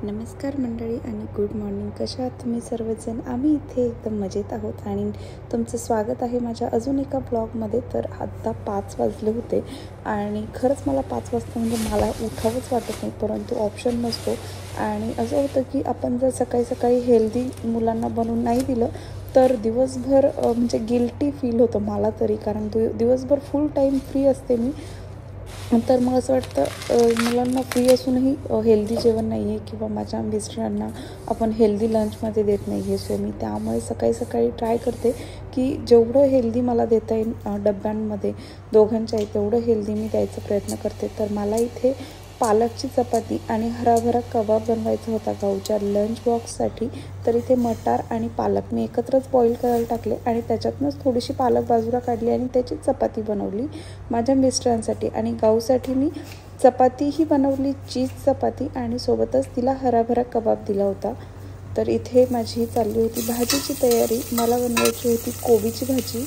नमस्कार मंडळी आणि गुड मॉर्निंग. कशा आहात तुम्ही सर्वजण? आम्ही इथे एकदम मजेत आहोत आणि तुमचं स्वागत आहे माझ्या अजून एका ब्लॉगमध्ये. तर आत्ता 5 वाजले होते आणि खरंच मला 5 वाजता म्हणजे मला उठावंच वाटत नाही, परंतु ऑप्शन नसतो. आणि असं होतं की आपण जर सकाळी सकाळी हेल्दी मुलांना बनवून नाही दिलं तर दिवसभर म्हणजे गिल्टी फील होतं मला तरी, कारण दिवसभर फुल टाईम फ्री असते मी. तर मग असं वाटतं मुलांना फ्री असूनही हेल्दी जेवण नाही आहे किंवा माझ्या मिस्टरांना आपण हेल्दी लंचमध्ये देत नाही आहे. सो मी त्यामुळे सकाळी सकाळी ट्राय करते की जेवढं हेल्दी मला देता येईल डब्यांमध्ये दोघांच्याही तेवढं हेल्दी मी द्यायचा प्रयत्न करते. तर मला इथे पालकची चपाती आणि हराभरा कबाब बनवायचा होता गावच्या लंच बॉक्ससाठी. तर इथे मटार आणि पालक मी एकत्रच बॉईल करायला टाकले आणि त्याच्यातनंच थोडीशी पालक बाजूला काढली आणि त्याची चपाती बनवली माझ्या मिस्टरांसाठी. आणि गाऊसाठी मी चपातीही बनवली, चीज चपाती, आणि सोबतच तिला हराभरा कबाब दिला होता. तर इथे माझी चालली होती भाजीची तयारी. मला बनवायची होती कोबीची भाजी.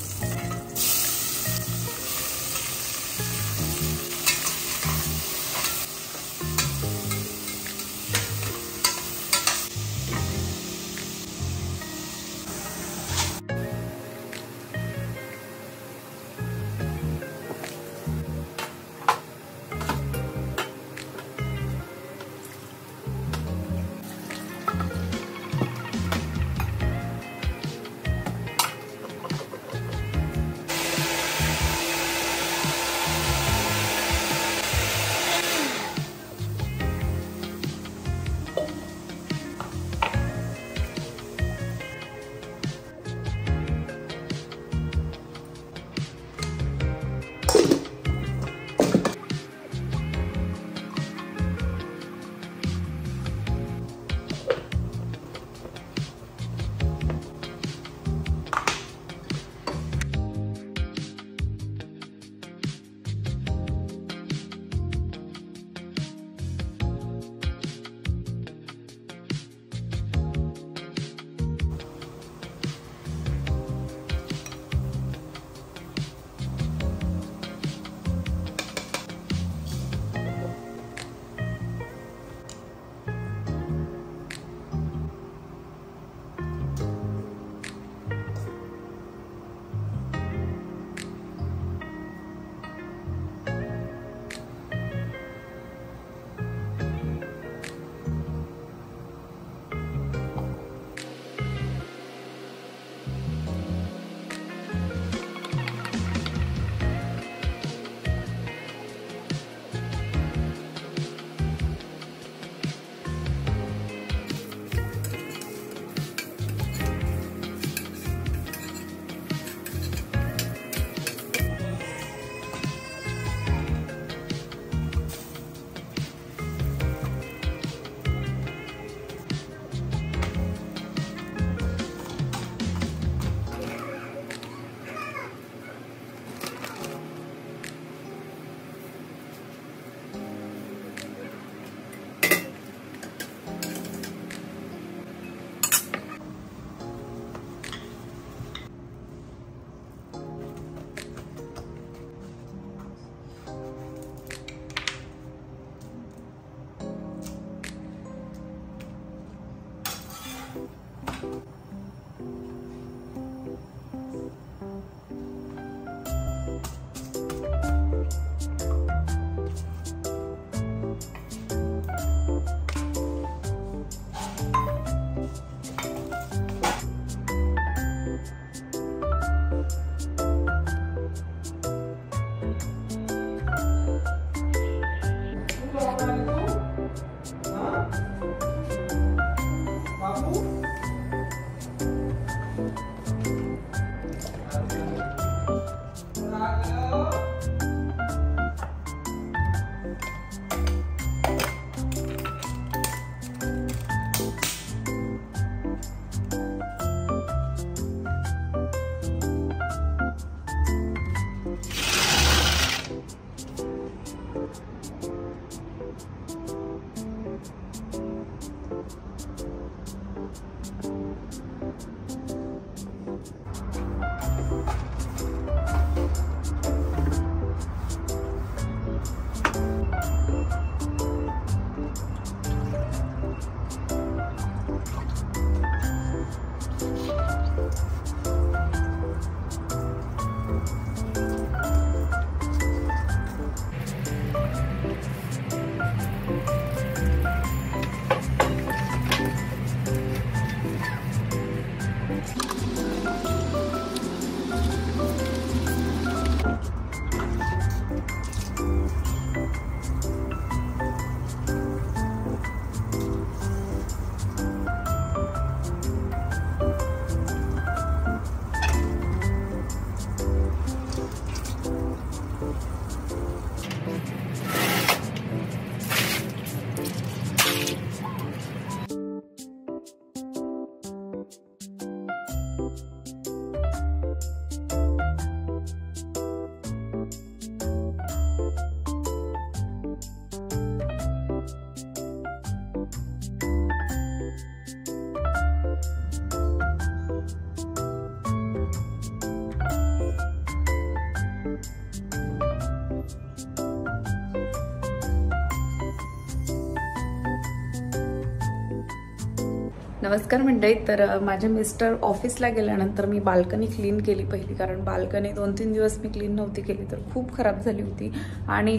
नमस्कार मंडळी. तर माझे मिस्टर ऑफिसला गेल्यानंतर मी बाल्कनी क्लीन केली पहिली, कारण बाल्कनी 2-3 दिवस मी क्लीन नव्हती केली तर खूप खराब झाली होती. आणि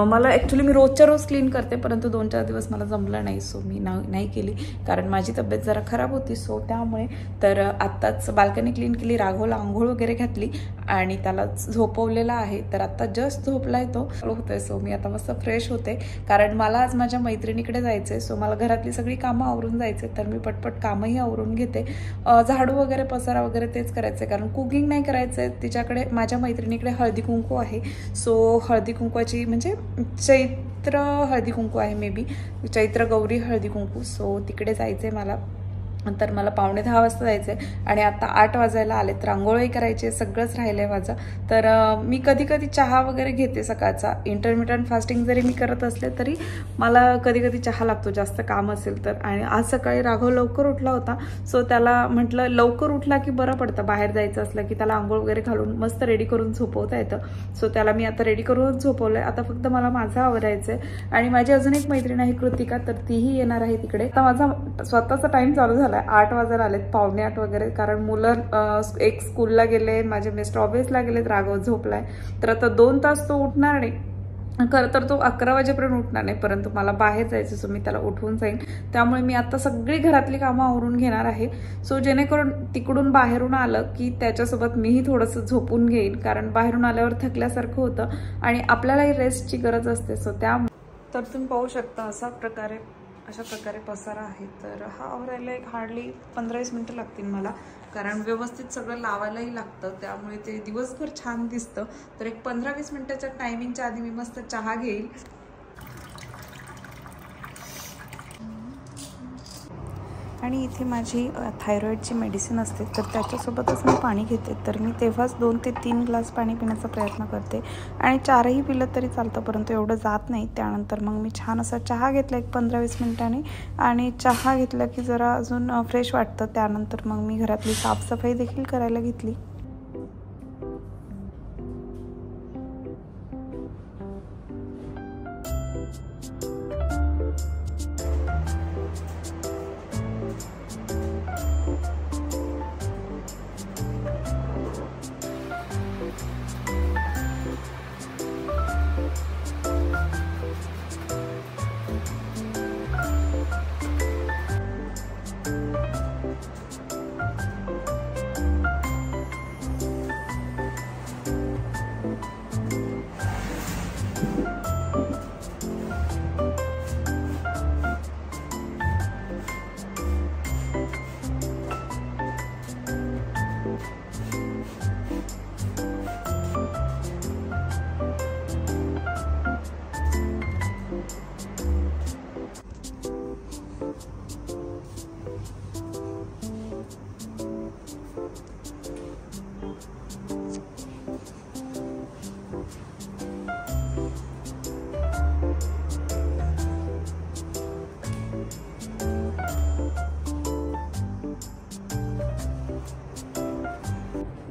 मला ॲक्च्युली मी रोजच्या रोज क्लीन करते, परंतु 2-4 दिवस मला जमलं नाही, सो मी नाही केली कारण माझी तब्येत जरा खराब होती. सो त्यामुळे तर आत्ताच बाल्कनी क्लीन केली, राघवला आंघोळ वगैरे घातली आणि त्याला झोपवलेला आहे. तर आत्ता जस्ट झोपलाय तो होतोय. सो मी आता मस्त फ्रेश होते कारण मला आज माझ्या मैत्रिणीकडे जायचंय. सो मला घरातली सगळी कामं आवरून जायचे, तर मी पटपट कामही आवरून घेते. झाडू वगैरे पसारा वगैरे तेच करायचे कारण कुकिंग नाही करायचंय. तिच्याकडे माझ्या मैत्रिणीकडे हळदी कुंकू आहे. सो हळदी कुंकवाची म्हणजे चैत्र हळदी कुंकू आहे, may be Chaitra Gauri Haldi Kunku. So तिकडे जायचंय मला. तर मला 9:45 वाजता जायचं आहे आणि आता 8 वाजायला आले. तर आंघोळही करायची, सगळंच राहिलं आहे माझं. तर मी कधी कधी चहा वगैरे घेते सकाळचा. इंटरमिटंट फास्टिंग जरी मी करत असले तरी मला कधी कधी चहा लागतो जास्त काम असेल तर. आणि आज सकाळी राघव लवकर उठला होता. सो त्याला म्हटलं लवकर उठला की बरं पडतं, बाहेर जायचं असलं की त्याला आंघोळ वगैरे घालून मस्त रेडी करून झोपवता येतं. सो त्याला मी आता रेडी करून झोपवलंय. आता फक्त मला माझं आवरायचं आहे. आणि माझी अजून एक मैत्रीण आहे कृतिका, तर तीही येणार आहे तिकडे. आता माझा स्वतःचा टाइम चालू झाला. 8 वाजायला आलेत, 7:45 वगैरे, कारण मुलं एक स्कूलला गेले, माझे मिस्टर ऑफिसला गेलेत, राघव झोपलाय. तर आता 2 तास तो उठणार नाही. खरं तर तो 11 वाजेपर्यंत उठणार नाही, परंतु मला बाहेर जायचं, सो मी त्याला उठवून जाईन. त्यामुळे मी आता सगळी घरातली कामं आवरून घेणार आहे. सो जेणेकरून तिकडून बाहेरून आलं की त्याच्यासोबत मीही थोडंसं झोपून घेईन, कारण बाहेरून आल्यावर थकल्यासारखं होतं आणि आपल्यालाही रेस्टची गरज असते. सो तर तुम्ही पाहू शकता अशा प्रकारे पसारा आहे. तर हा आवरायला एक हार्डली 15-20 मिनटं लागतील मला, कारण व्यवस्थित सगळं लावायलाही लागतं, त्यामुळे ते दिवसभर छान दिसतं. तर एक 15-20 मिनटाच्या टायमिंगच्या आधी मी मस्त चहा घेईल. आणि इथे माझी थायरॉईडची मेडिसिन असते, तर त्याच्यासोबतच मी पाणी घेते. तर मी तेव्हाच 2 ते 3 ग्लास पाणी पिण्याचा प्रयत्न करते. आणि 4ही पिलं तरी चालतं, परंतु एवढं जात नाही. त्यानंतर मग मी छान असा चहा घेतला एक 15-20 मिनटांनी. आणि चहा घेतला की जरा अजून फ्रेश वाटतं. त्यानंतर मग मी घरातली साफसफाई देखील करायला घेतली.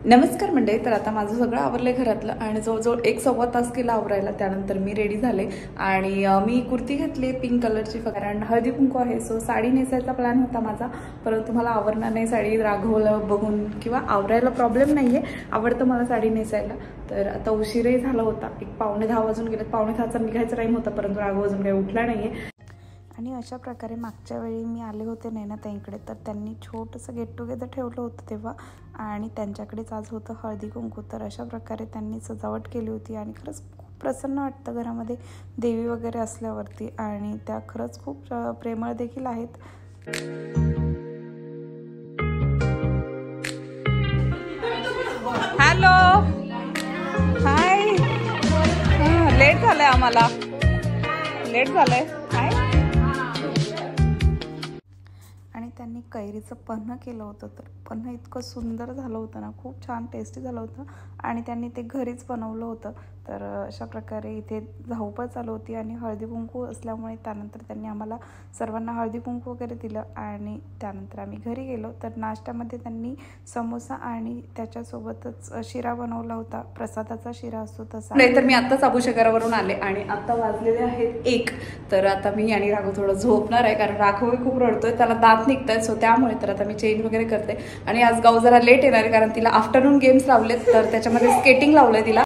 नमस्कार मंडळी. तर आता माझं सगळं आवरलं घरातलं आणि जवळजवळ 1-1.25 तास केला आवरायला. त्यानंतर मी रेडी झाले आणि मी कुर्ती घातली पिंक कलरची, कारण हळदी कुंकू आहे. सो साडी नेसायचा प्लॅन होता माझा, परंतु मला आवडणार नाही साडी. राघवला बघून किंवा आवरायला प्रॉब्लेम नाही आहे, आवडतं मला साडी नेसायला. तर आता उशीरही झाला होता, एक 9:45 वाजून गेलेत. 9:45चा निघायचा टाईम होता, परंतु राघव अजून काही उठला नाही आहे. आणि अशा प्रकारे मागच्या वेळी मी आले होते नैनाताईंकडे, तर त्यांनी छोटंसं गेट टुगेदर ठेवलं होतं तेव्हा, आणि त्यांच्याकडेच आज होतं हळदी कुंकू. तर अशा प्रकारे त्यांनी सजावट केली होती आणि खरंच खूप प्रसन्न वाटतं घरामध्ये देवी वगैरे असल्यावरती. आणि त्या खरंच खूप प्रेमळ देखील आहेत. हॅलो, हाय. लेट झालंय, आम्हाला लेट झालंय. हाय. आणि त्यांनी कैरीचं पन्ह केलं होतं, तर पन्ह इतकं सुंदर झालं होतं ना, खूप छान टेस्टी झालं होतं. आणि त्यांनी ते घरीच बनवलं होतं. तर अशा प्रकारे इथे धावपळ चालू होती आणि हळदी कुंकू असल्यामुळे त्यानंतर त्यांनी आम्हाला सर्वांना हळदी कुंकू वगैरे दिलं आणि त्यानंतर आम्ही घरी गेलो. तर नाश्त्यामध्ये त्यांनी समोसा आणि त्याच्यासोबतच शिरा बनवला होता, प्रसादाचा शिरा असतो तसा. नाही तर मी आत्ताच अबुशकरावरून आले आणि आत्ता वाजलेले आहेत 1. तर आता मी आणि राघव थोडं झोपणार आहे कारण राघव खूप रडतोय, त्याला दात निघत आहेत. सो त्यामुळे तर आता मी चेंज वगैरे करते आणि आज गाव जरा लेट येणार आहे कारण तिला आफ्टरनून गेम्स लावलेत, तर त्याच्यामध्ये स्केटिंग लावलंय तिला.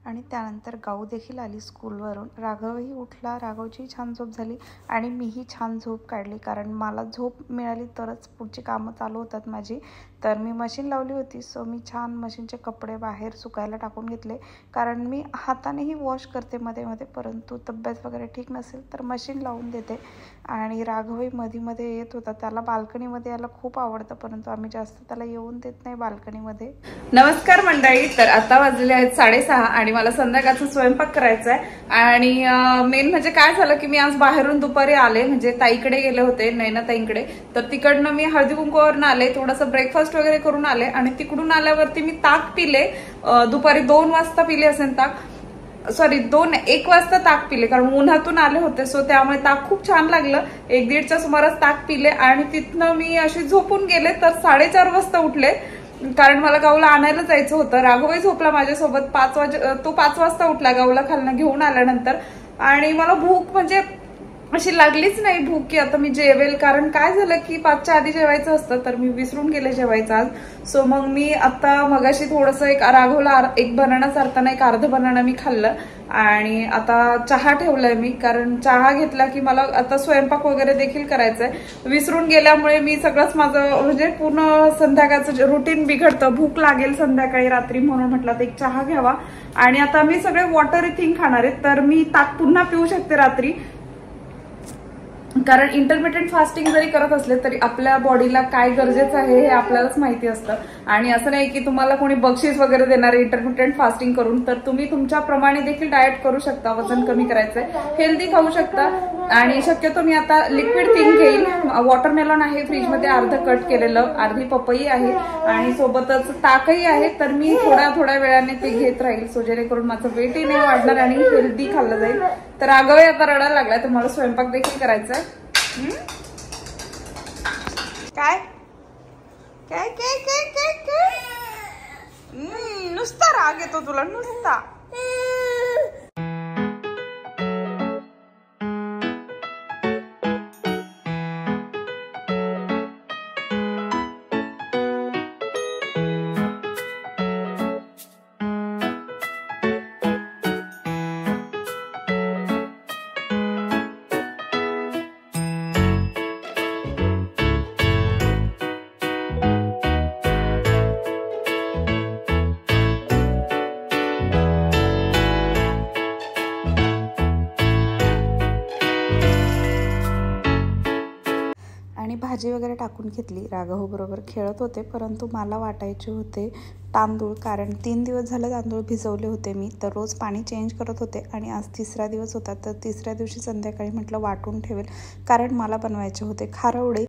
आणि त्यानंतर गाऊ देखील आली स्कूलवरून. राघवही उठला, राघवची छान झोप झाली आणि मीही छान झोप काढली कारण मला झोप मिळाली तरच पुढची कामं चालू होतात माझी. तर मी मशीन लावली होती, सो मी छान मशीनचे कपडे बाहेर सुकायला टाकून घेतले कारण मी हातानेही वॉश करते मध्ये मध्ये, परंतु तब्येत वगैरे ठीक नसेल तर मशीन लावून देते. आणि राघवही मध्ये येत होता, त्याला बाल्कनीमध्ये यायला खूप आवडतं परंतु आम्ही जास्त त्याला येऊन देत नाही बाल्कनीमध्ये. नमस्कार मंडळी, तर आता वाजलेले आहेत 6:30 आणि मला संध्याकाळचा स्वयंपाक करायचा आहे. आणि मेन म्हणजे काय झालं की मी आज बाहेरून दुपारी आले, म्हणजे ताईकडे गेले होते, नैना ताईंकडे. तर तिकडनं मी हळदी कुंकूवरून आले, थोडंसं ब्रेकफास्ट वगैरे करून आले आणि तिकडून आल्यावरती मी ताक पिले. दुपारी 2 वाजता पिले असेल ताक, सॉरी 1 वाजता ताक पिले कारण उन्हातून आले होते. सो त्यामुळे ताक खूप छान लागलं. 1-1:30च्या सुमारास ताक पिले आणि तिथनं मी अशी झोपून गेले तर 4:30 वाजता उठले कारण मला गाऊला आणायला जायचं होतं. राघवही झोपला माझ्यासोबत. 5 वाजता उठला गाऊला खालनं घेऊन आल्यानंतर. आणि मला भूक म्हणजे अशी लागलीच नाही भूक की आता मी जेवेल, कारण काय झालं की 5च्या आधी जेवायचं असतं तर मी विसरून गेले जेवायचं आज. सो मग मी आता मगाशी थोडंसं राघवला एक बनाना चारताना एक अर्ध बनाना मी खाल्लं आणि आता चहा ठेवलाय मी कारण चहा घेतला की मला आता स्वयंपाक वगैरे देखील करायचंय. विसरून गेल्यामुळे मी सगळंच माझं म्हणजे पूर्ण संध्याकाळचं रुटीन बिघडतं. भूक लागेल संध्याकाळी रात्री म्हणून म्हटलं तर एक चहा घ्यावा. आणि आता मी सगळे वॉटरी थिंग खाणार आहे तर मी ताक पुन्हा पिऊ शकते रात्री, कारण इंटरमिटेंट फास्टिंग जरी करत असले तरी आपल्या बॉडीला काय गरजेचं आहे हे आपल्यालाच माहिती असतं. आणि असं नाही की तुम्हाला कोणी बक्षीस वगैरे देणार आहे इंटरमिटेंट फास्टिंग करून, तर तुम्ही तुमच्याप्रमाणे देखील डाएट करू शकता. वजन कमी करायचंय, हेल्दी खाऊ शकता. आणि शक्यतो मी आता लिक्विड थिंग घेईन. वॉटरमेलॉन आहे फ्रीजमध्ये अर्ध कट केलेलं, अर्धी पपई आहे आणि सोबतच ताकही आहे. तर मी थोड्या वेळाने ते घेत राहील सो जेणेकरून माझं वेटही नाही वाढणार आणि हेल्दी खाल्लं जाईल. तर राघवही आता रडायला लागलाय तर मला स्वयंपाक देखील करायचा आहे. काय काय काय काय काय काय नुसता राग येतो तुला नुसता. भाजी वगैरे टाकून घेतली. राघव बरोबर खेळत होते परंतु मला वाटायचे होते तांदूळ, कारण 3 दिवस झाले तांदूळ भिजवले होते मी, तर रोज पाणी चेंज करत होते आणि आज 3रा दिवस होता. तर 3ऱ्या दिवशी संध्याकाळी म्हटलं वाटून ठेवेल कारण मला बनवायचे होते खारवडे.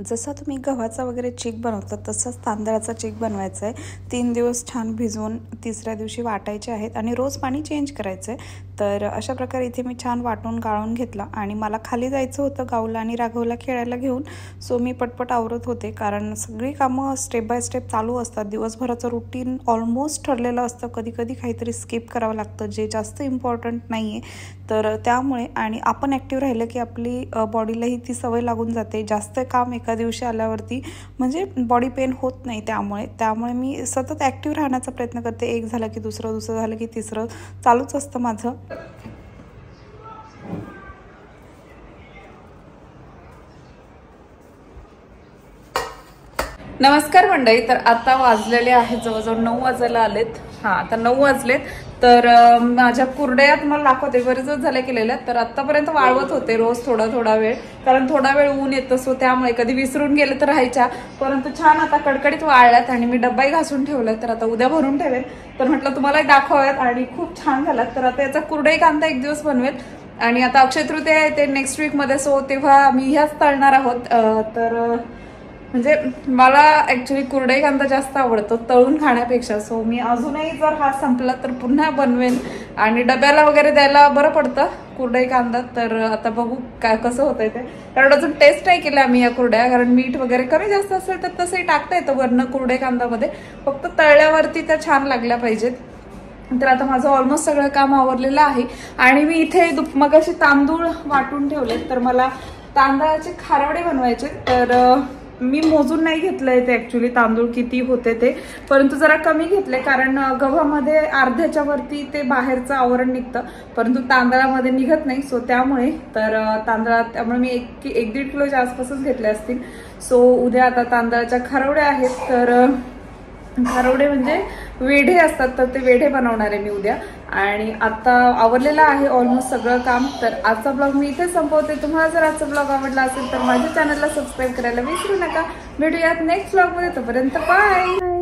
जसं तुम्ही गव्हाचा वगैरे चीक बनवता तसंच तांदळाचा चीक बनवायचा आहे. 3 दिवस छान भिजवून 3ऱ्या दिवशी वाटायचे आहेत आणि रोज पाणी चेंज करायचं आहे. तर अशा प्रकारे इथे मी छान वाटून गाळून घेतला आणि मला खाली जायचं होतं गाऊला आणि राघवला खेळायला घेऊन. सो मी पटपट आवरत होते कारण सगळी कामं स्टेप बाय स्टेप चालू असतात. दिवसभराचं रुटीन ऑलमोस्ट ठरलेलं असतं, कधी कधी काहीतरी स्किप करावं लागतं जे जास्त इम्पॉर्टंट नाही आहे. तर त्यामुळे आणि आपण ॲक्टिव्ह राहिलं की आपली बॉडीलाही ती सवय लागून जाते. जास्त काम एका दिवशी आल्यावरती म्हणजे बॉडी पेन होत नाही. त्यामुळे मी सतत ॲक्टिव्ह राहण्याचा प्रयत्न करते. एक झालं की दुसरं झालं की तिसरं चालूच असतं माझं. नमस्कार मंडळी, तर आता वाजलेले आहेत जवळजवळ 9 वाजायला आलेत. आता 9 वाजलेत. तर माझ्या कुरड्या तुम्हाला दाखवते, बरेच दिवस झाले केलेल्या. तर आतापर्यंत वाळवत होते रोज थोडा वेळ, कारण थोडा वेळ ऊन येतं सो त्यामुळे कधी विसरून गेले तर राहायच्या. परंतु छान आता कडकडीत वाळल्यात आणि मी डब्बाही घासून ठेवलाय. तर आता उद्या भरून ठेवेल. तर म्हटलं तुम्हालाही दाखवाव्यात आणि खूप छान झालात. तर आता याचा कुरडई कांदा एक दिवस बनवेल आणि आता अक्षय तृतीया आहे ते नेक्स्ट वीकमध्ये, सो तेव्हा मी ह्याच तळणार आहोत. तर म्हणजे मला ऍक्च्युली कुरडई कांदा जास्त आवडतो तळून खाण्यापेक्षा. सो मी अजूनही जर हा संपला तर पुन्हा बनवेन आणि डब्याला वगैरे द्यायला बरं पडतं कुरडई कांदा. तर आता बघू काय कसं होतंय ते, कारण अजून टेस्ट नाही केल्या आम्ही या कुरड्या, कारण मीठ वगैरे कमी जास्त असेल तर तसंही टाकता येतं वरनं कुरडई कांदामध्ये, फक्त तळल्यावरती त्या छान लागल्या पाहिजेत. तर आता माझं ऑलमोस्ट सगळं काम आवरलेलं आहे आणि मी इथे मगाशी तांदूळ वाटून ठेवले. तर मला तांदळाचे खारवडे बनवायचे, तर मी मोजून नाही घेतलंय ते ऍक्च्युली तांदूळ किती होते ते, परंतु जरा कमी घेतले, कारण गव्हामध्ये अर्ध्याच्या वरती ते बाहेरचं आवरण निघतं परंतु तांदळामध्ये निघत नाही. सो त्यामुळे त्यामुळे मी 1-1.5 किलोच्या आसपासच घेतले असतील. सो उद्या आता तांदळाच्या खारवड्या आहेत. तर खारवडे म्हणजे वेढे असतात, तर ते वेढे बनवणार आहे मी उद्या. आणि आता आवरलेलं आहे ऑलमोस्ट सगळं काम. तर आजचा ब्लॉग मी इथे संपवते. तुम्हाला जर आजचा ब्लॉग आवडला असेल तर माझ्या चॅनलला सबस्क्राईब करायला विसरू नका. भेटूयात नेक्स्ट ब्लॉगमध्ये, तोपर्यंत बाय.